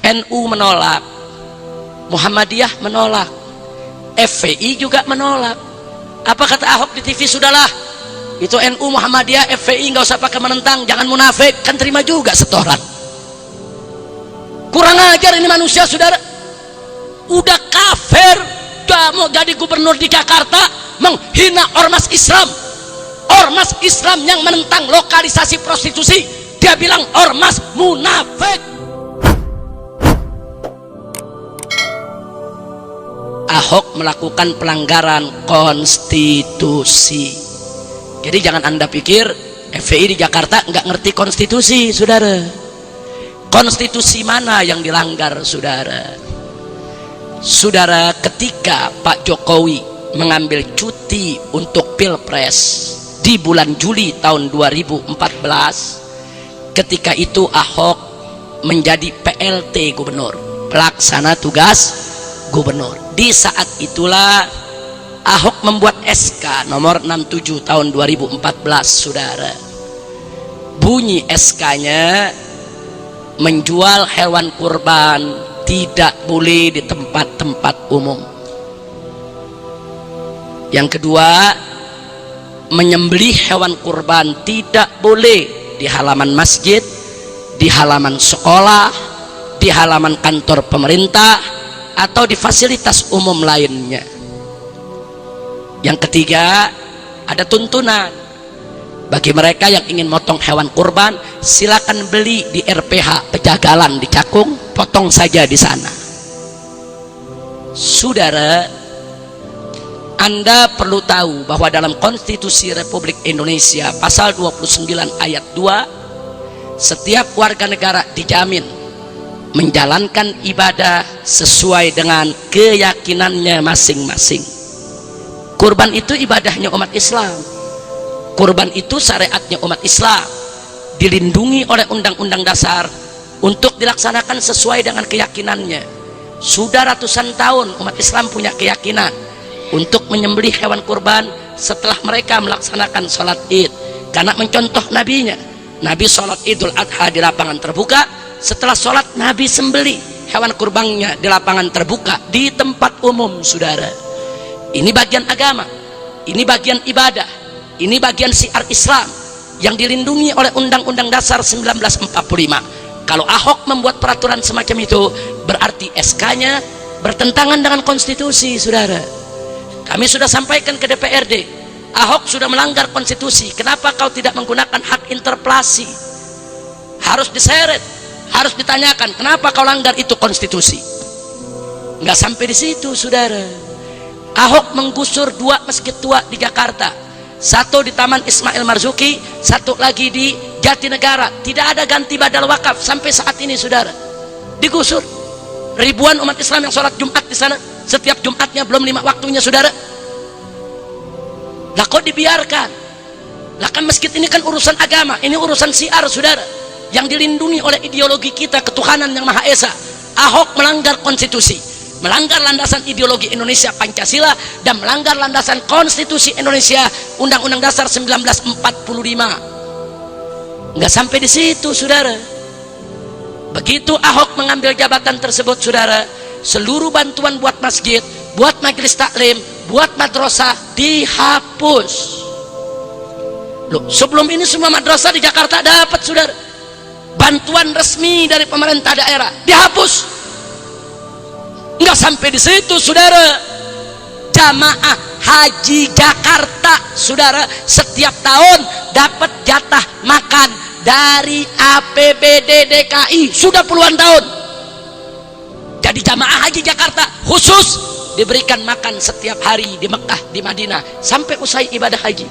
NU menolak, Muhammadiyah menolak, FPI juga menolak. Apa kata Ahok di TV? Sudahlah, itu NU, Muhammadiyah, FPI nggak usah pakai menentang, jangan munafik, kan terima juga setoran. Kurang ajar ini manusia, saudara. Udah kafir, udah mau jadi gubernur di Jakarta, menghina ormas Islam. Ormas Islam yang menentang lokalisasi prostitusi, dia bilang ormas munafik. Ahok melakukan pelanggaran konstitusi. Jadi jangan Anda pikir FPI di Jakarta nggak ngerti konstitusi, saudara. Konstitusi mana yang dilanggar, saudara? Saudara, ketika Pak Jokowi mengambil cuti untuk Pilpres di bulan Juli tahun 2014, ketika itu Ahok menjadi PLT gubernur, pelaksana tugas gubernur. Di saat itulah Ahok membuat SK nomor 67 tahun 2014, saudara. Bunyi SK-nya, menjual hewan kurban tidak boleh di tempat-tempat umum. Yang kedua, menyembelih hewan kurban tidak boleh di halaman masjid, di halaman sekolah, di halaman kantor pemerintah, atau di fasilitas umum lainnya. Yang ketiga, ada tuntunan bagi mereka yang ingin motong hewan kurban, silakan beli di RPH Pejagalan di Cakung, potong saja di sana. Saudara, Anda perlu tahu bahwa dalam Konstitusi Republik Indonesia pasal 29 ayat 2, setiap warga negara dijamin menjalankan ibadah sesuai dengan keyakinannya masing-masing. Kurban itu ibadahnya umat Islam, kurban itu syariatnya umat Islam, dilindungi oleh Undang-Undang Dasar untuk dilaksanakan sesuai dengan keyakinannya. Sudah ratusan tahun umat Islam punya keyakinan untuk menyembelih hewan kurban setelah mereka melaksanakan sholat id, karena mencontoh nabinya. Nabi sholat idul adha di lapangan terbuka, setelah sholat Nabi sembelih hewan kurbannya di lapangan terbuka, di tempat umum, saudara. Ini bagian agama, ini bagian ibadah, ini bagian syiar Islam yang dilindungi oleh Undang-Undang Dasar 1945. Kalau Ahok membuat peraturan semacam itu, berarti SK-nya bertentangan dengan konstitusi, saudara. Kami sudah sampaikan ke DPRD, Ahok sudah melanggar konstitusi. Kenapa kau tidak menggunakan hak interpelasi? Harus diseret, harus ditanyakan, kenapa kau langgar itu konstitusi? Nggak sampai di situ, saudara. Ahok menggusur 2 masjid tua di Jakarta, satu di Taman Ismail Marzuki, satu lagi di Jatinegara. Tidak ada ganti badal wakaf sampai saat ini, saudara. Digusur. Ribuan umat Islam yang sholat Jumat di sana, setiap Jumatnya belum 5 waktunya, saudara. Lah kok dibiarkan? Lah kan masjid ini kan urusan agama, ini urusan syiar, saudara, yang dilindungi oleh ideologi kita, ketuhanan yang Maha Esa. Ahok melanggar konstitusi, melanggar landasan ideologi Indonesia Pancasila, dan melanggar landasan konstitusi Indonesia Undang-Undang Dasar 1945. Nggak sampai di situ, saudara. Begitu Ahok mengambil jabatan tersebut, saudara, seluruh bantuan buat masjid, buat majelis taklim, buat madrasah dihapus. Loh, sebelum ini semua madrasah di Jakarta dapat, saudara, bantuan resmi dari pemerintah daerah, dihapus. Nggak sampai di situ, saudara. Jamaah haji Jakarta, saudara, setiap tahun dapat jatah makan dari APBD DKI sudah puluhan tahun. Jadi jamaah haji Jakarta khusus diberikan makan setiap hari di Mekah, di Madinah, sampai usai ibadah haji.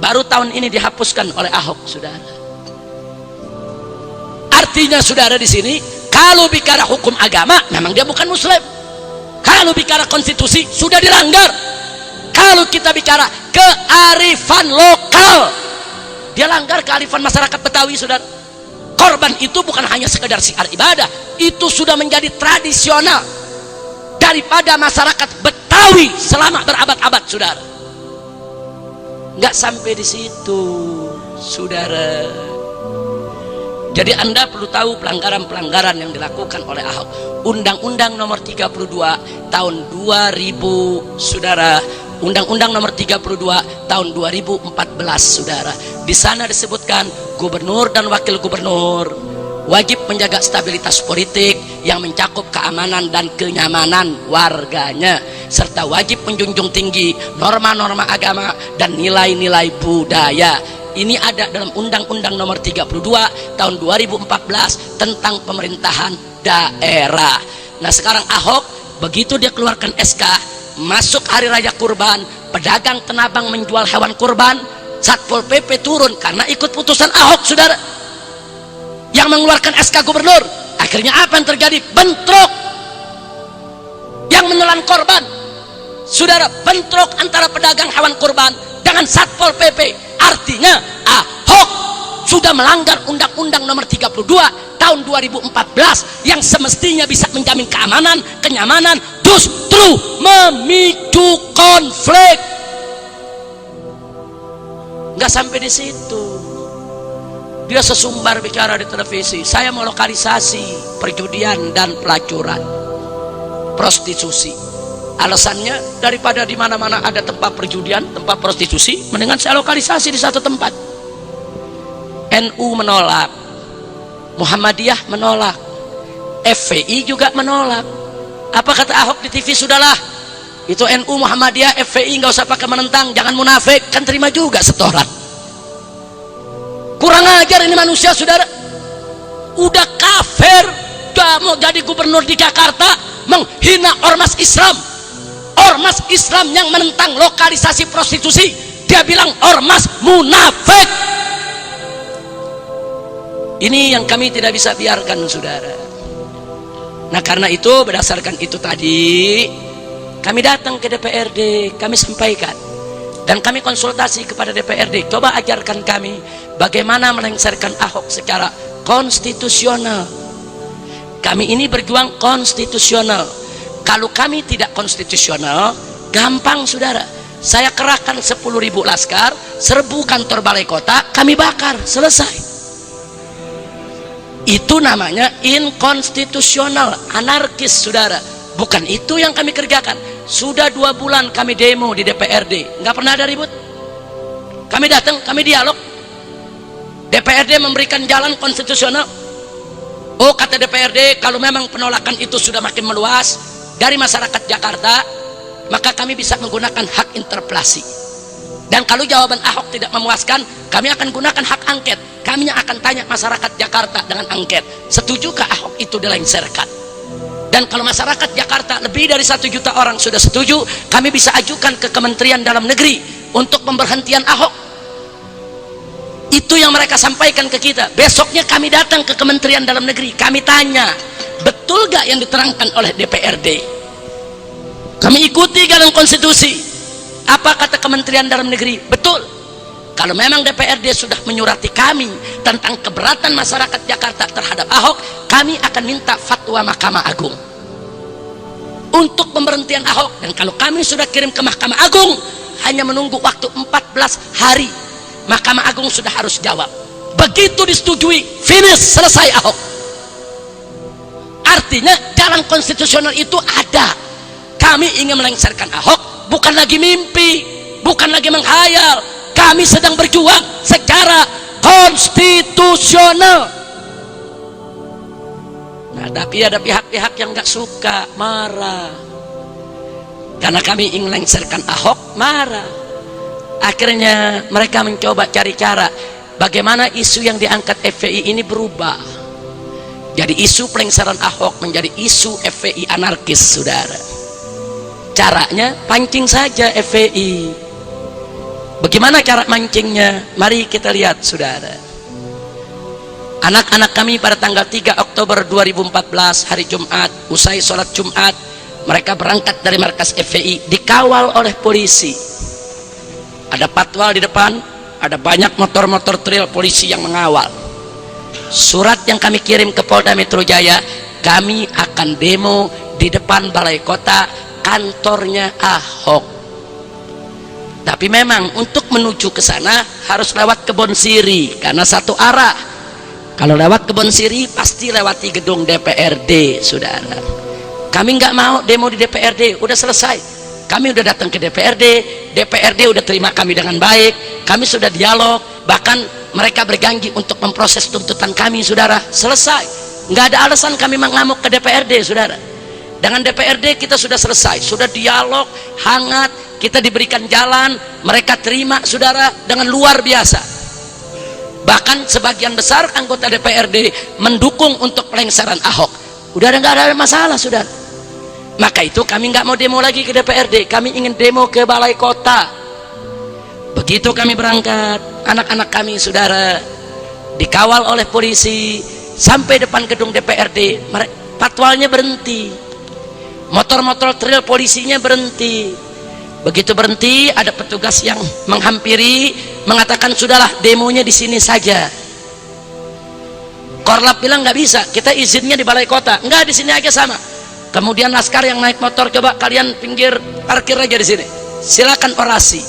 Baru tahun ini dihapuskan oleh Ahok, saudara. Artinya, saudara, di sini kalau bicara hukum agama memang dia bukan muslim. Kalau bicara konstitusi sudah dilanggar. Kalau kita bicara kearifan lokal, dia langgar kearifan masyarakat Betawi, saudara. Korban itu bukan hanya sekedar syiar ibadah, itu sudah menjadi tradisional daripada masyarakat Betawi selama berabad-abad, saudara. Nggak sampai di situ, saudara. Jadi Anda perlu tahu pelanggaran-pelanggaran yang dilakukan oleh Ahok. Undang-Undang nomor 32 tahun 2000, saudara. Undang-Undang nomor 32 tahun 2014, saudara. Di sana disebutkan gubernur dan wakil gubernur wajib menjaga stabilitas politik yang mencakup keamanan dan kenyamanan warganya, serta wajib menjunjung tinggi norma-norma agama dan nilai-nilai budaya. Ini ada dalam Undang-Undang nomor 32 tahun 2014 tentang pemerintahan daerah. Nah sekarang Ahok begitu dia keluarkan SK, masuk hari raya kurban, pedagang tenabang menjual hewan kurban, Satpol PP turun karena ikut putusan Ahok, saudara, yang mengeluarkan SK gubernur. Akhirnya apa yang terjadi? Bentrok yang menelan korban, saudara, bentrok antara pedagang hewan kurban dengan Satpol PP. Artinya Ahok sudah melanggar Undang-Undang nomor 32 tahun 2014 yang semestinya bisa menjamin keamanan, kenyamanan, justru memicu konflik. Nggak sampai di situ, dia sesumbar bicara di televisi, saya mau lokalisasi perjudian dan pelacuran, prostitusi. Alasannya, daripada di mana-mana ada tempat perjudian, tempat prostitusi, mendingan saya lokalisasi di satu tempat. NU menolak, Muhammadiyah menolak, FPI juga menolak. Apa kata Ahok di TV? Sudahlah, itu NU, Muhammadiyah, FPI nggak usah pakai menentang, jangan munafik, kan terima juga setoran. Kurang ajar ini manusia, saudara. Udah kafir, gak mau jadi gubernur di Jakarta, menghina ormas Islam. Ormas Islam yang menentang lokalisasi prostitusi, dia bilang ormas munafik. Ini yang kami tidak bisa biarkan, saudara. Nah karena itu, berdasarkan itu tadi kami datang ke DPRD, kami sampaikan dan kami konsultasi kepada DPRD, coba ajarkan kami bagaimana melengsarkan Ahok secara konstitusional. Kami ini berjuang konstitusional. Kalau kami tidak konstitusional, gampang, saudara. Saya kerahkan 10.000 laskar, serbu kantor balai kota, kami bakar, selesai. Itu namanya inkonstitusional, anarkis, saudara. Bukan itu yang kami kerjakan. Sudah 2 bulan kami demo di DPRD, nggak pernah ada ribut. Kami datang, kami dialog. DPRD memberikan jalan konstitusional. Oh, kata DPRD, kalau memang penolakan itu sudah makin meluas dari masyarakat Jakarta, maka kami bisa menggunakan hak interpelasi. Dan kalau jawaban Ahok tidak memuaskan, kami akan gunakan hak angket. Kami akan tanya masyarakat Jakarta dengan angket, setujukah Ahok itu dilengsarkan? Dan kalau masyarakat Jakarta lebih dari 1 juta orang sudah setuju, kami bisa ajukan ke Kementerian Dalam Negeri untuk pemberhentian Ahok. Itu yang mereka sampaikan ke kita. Besoknya kami datang ke Kementerian Dalam Negeri, kami tanya, betul gak yang diterangkan oleh DPRD? Kami ikuti jalan konstitusi. Apa kata Kementerian Dalam Negeri? Betul. Kalau memang DPRD sudah menyurati kami tentang keberatan masyarakat Jakarta terhadap Ahok, kami akan minta fatwa Mahkamah Agung untuk pemberhentian Ahok. Dan kalau kami sudah kirim ke Mahkamah Agung, hanya menunggu waktu 14 hari, Mahkamah Agung sudah harus jawab. Begitu disetujui, finish, selesai Ahok. Artinya jalan konstitusional itu ada. Kami ingin melengsarkan Ahok, bukan lagi mimpi, bukan lagi menghayal. Kami sedang berjuang secara konstitusional. Nah, tapi ada pihak-pihak yang gak suka, marah. Karena kami ingin melengsarkan Ahok, marah. Akhirnya mereka mencoba cari cara bagaimana isu yang diangkat FPI ini berubah. Jadi isu pelengsaran Ahok menjadi isu FPI anarkis, saudara. Caranya pancing saja FPI. Bagaimana cara mancingnya? Mari kita lihat, saudara. Anak-anak kami pada tanggal 3 Oktober 2014 hari Jumat, usai sholat Jumat, mereka berangkat dari markas FPI dikawal oleh polisi. Ada patwal di depan, ada banyak motor-motor trail polisi yang mengawal. Surat yang kami kirim ke Polda Metro Jaya, kami akan demo di depan balai kota, kantornya Ahok. Tapi memang untuk menuju ke sana harus lewat Kebon Siri karena satu arah. Kalau lewat Kebon Siri pasti lewati gedung DPRD, saudara. Kami nggak mau demo di DPRD, udah selesai. Kami udah datang ke DPRD, DPRD udah terima kami dengan baik, kami sudah dialog, bahkan mereka berjanji untuk memproses tuntutan kami, saudara. Selesai, nggak ada alasan kami mengamuk ke DPRD, saudara. Dengan DPRD kita sudah selesai, sudah dialog hangat, kita diberikan jalan, mereka terima, saudara, dengan luar biasa. Bahkan sebagian besar anggota DPRD mendukung untuk pelengseran Ahok. Udah nggak ada masalah, saudara. Maka itu kami nggak mau demo lagi ke DPRD, kami ingin demo ke Balai Kota. Begitu kami berangkat, anak-anak kami, saudara, dikawal oleh polisi sampai depan gedung DPRD. Patwalnya berhenti, motor-motor trail polisinya berhenti. Begitu berhenti, ada petugas yang menghampiri, mengatakan sudahlah demonya di sini saja. Korlap bilang nggak bisa, kita izinnya di Balai Kota. Enggak, di sini aja sama. Kemudian laskar yang naik motor, coba kalian pinggir parkir aja di sini. Silakan orasi.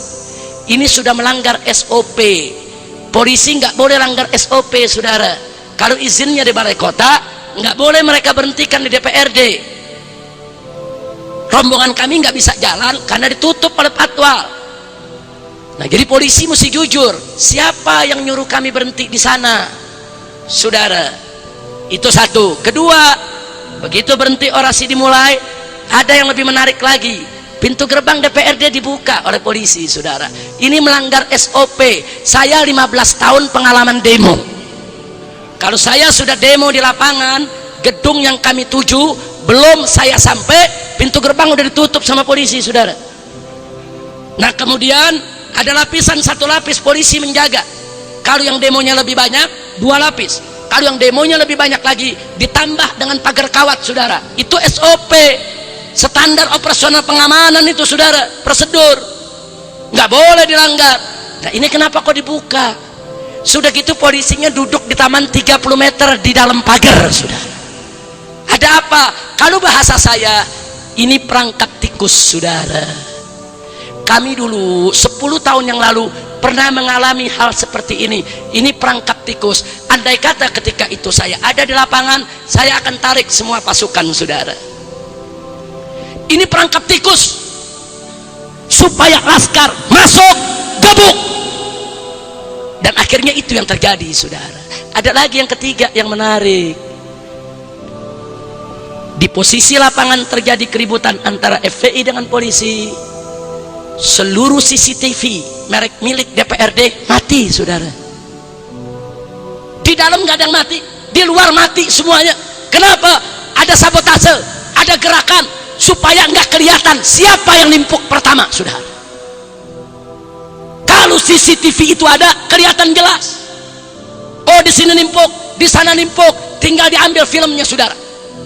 Ini sudah melanggar SOP. Polisi nggak boleh langgar SOP, saudara. Kalau izinnya di Balai Kota, nggak boleh mereka berhentikan di DPRD. Rombongan kami nggak bisa jalan karena ditutup oleh patwal. Nah, jadi polisi mesti jujur, siapa yang nyuruh kami berhenti di sana, saudara. Itu satu. Kedua, begitu berhenti orasi dimulai, ada yang lebih menarik lagi. Pintu gerbang DPRD dibuka oleh polisi, saudara. Ini melanggar SOP. Saya 15 tahun pengalaman demo. Kalau saya sudah demo di lapangan, gedung yang kami tuju belum saya sampai, pintu gerbang udah ditutup sama polisi, saudara. Nah, kemudian ada lapisan, satu lapis polisi menjaga. Kalau yang demonya lebih banyak, 2 lapis. Kalau yang demonya lebih banyak lagi, ditambah dengan pagar kawat, saudara. Itu SOP, standar operasional pengamanan itu, saudara. Prosedur nggak boleh dilanggar. Nah, ini kenapa kok dibuka? Sudah gitu polisinya duduk di taman 30 meter di dalam pagar, saudara. Ada apa? Kalau bahasa saya, ini perangkap tikus, saudara. Kami dulu 10 tahun yang lalu pernah mengalami hal seperti ini. Ini perangkap tikus. Andai kata ketika itu saya ada di lapangan, saya akan tarik semua pasukan, saudara. Ini perangkap tikus supaya laskar masuk gebuk. Dan akhirnya itu yang terjadi, saudara. Ada lagi yang ketiga yang menarik. Di posisi lapangan terjadi keributan antara FPI dengan polisi. Seluruh CCTV merek milik DPRD mati, saudara. Di dalam nggak ada yang mati, di luar mati semuanya. Kenapa? Ada sabotase, ada gerakan supaya nggak kelihatan siapa yang nimpuk pertama, saudara. Kalau CCTV itu ada, kelihatan jelas. Oh, di sini nimpuk, di sana nimpuk, tinggal diambil filmnya, saudara.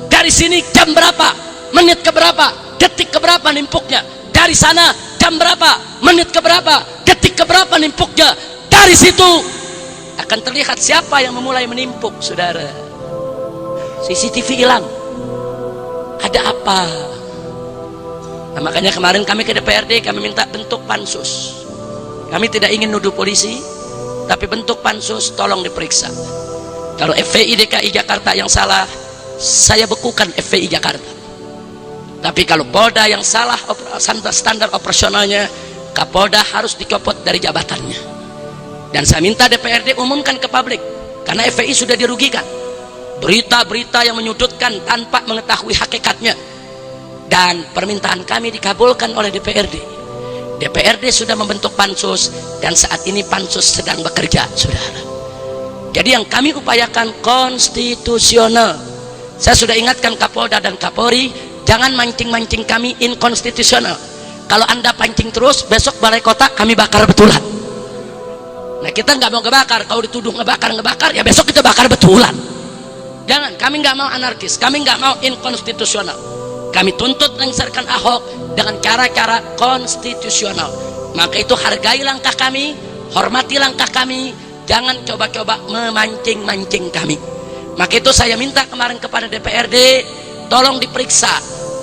Dari sini jam berapa, menit ke berapa, detik ke berapa nimpuknya. Dari sana jam berapa, menit ke berapa, detik ke berapa nimpuknya. Dari situ akan terlihat siapa yang memulai menimpuk, saudara. CCTV hilang. Ada apa? Nah, makanya kemarin kami ke DPRD, kami minta bentuk pansus. Kami tidak ingin nuduh polisi, tapi bentuk pansus, tolong diperiksa. Kalau FPI DKI Jakarta yang salah, saya bekukan FPI Jakarta. Tapi kalau Polda yang salah standar operasionalnya, Kapolda harus dicopot dari jabatannya. Dan saya minta DPRD umumkan ke publik, karena FPI sudah dirugikan. Berita-berita yang menyudutkan tanpa mengetahui hakikatnya. Dan permintaan kami dikabulkan oleh DPRD. DPRD sudah membentuk pansus, dan saat ini pansus sedang bekerja, saudara. Jadi yang kami upayakan konstitusional. Saya sudah ingatkan Kapolda dan Kapolri, jangan mancing-mancing kami inkonstitusional. Kalau Anda pancing terus, besok Balai Kota kami bakar betulan. Nah, kita nggak mau ngebakar. Kalau dituduh ngebakar, ya besok kita bakar betulan. Jangan, kami nggak mau anarkis, kami nggak mau inkonstitusional. Kami tuntut lengserkan Ahok dengan cara-cara konstitusional. Maka itu hargai langkah kami, hormati langkah kami, jangan coba-coba memancing-mancing kami. Maka itu saya minta kemarin kepada DPRD, tolong diperiksa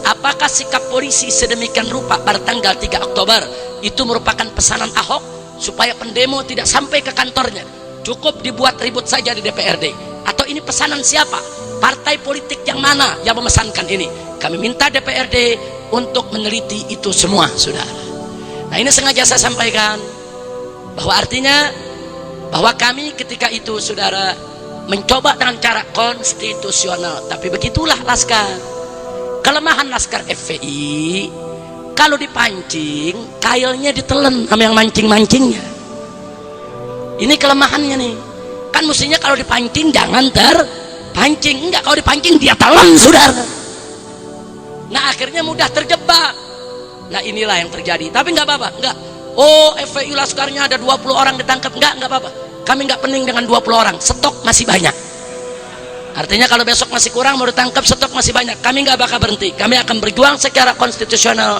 apakah sikap polisi sedemikian rupa pada tanggal 3 Oktober itu merupakan pesanan Ahok supaya pendemo tidak sampai ke kantornya. Cukup dibuat ribut saja di DPRD. Atau ini pesanan siapa? Partai politik yang mana yang memesankan ini? Kami minta DPRD untuk meneliti itu semua, saudara. Nah, ini sengaja saya sampaikan bahwa artinya bahwa kami ketika itu, saudara, mencoba dengan cara konstitusional. Tapi begitulah Laskar. Kelemahan Laskar FPI, kalau dipancing, kailnya ditelen sama yang mancing-mancingnya. Ini kelemahannya nih. Kan mestinya kalau dipancing jangan terpancing. Enggak, kalau dipancing dia telan, saudara. Nah, akhirnya mudah terjebak. Nah, inilah yang terjadi. Tapi enggak apa-apa, enggak. Oh, FPI Laskarnya ada 20 orang ditangkap. Enggak apa-apa. Kami enggak pening dengan 20 orang. Stok masih banyak. Artinya kalau besok masih kurang mau ditangkap, stok masih banyak. Kami enggak bakal berhenti. Kami akan berjuang secara konstitusional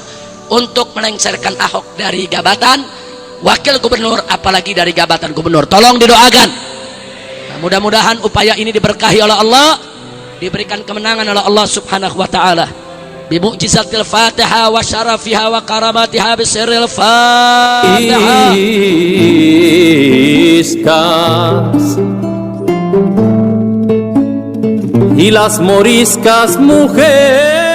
untuk melengsarkan Ahok dari jabatan wakil gubernur, apalagi dari jabatan gubernur. Tolong didoakan. Nah, mudah-mudahan upaya ini diberkahi oleh Allah, diberikan kemenangan oleh Allah Subhanahu wa taala. Bi mu'jizatil Fatihah wa syarafiha wa karamatiha bi sirril Fatihah. Y las moriscas mujeres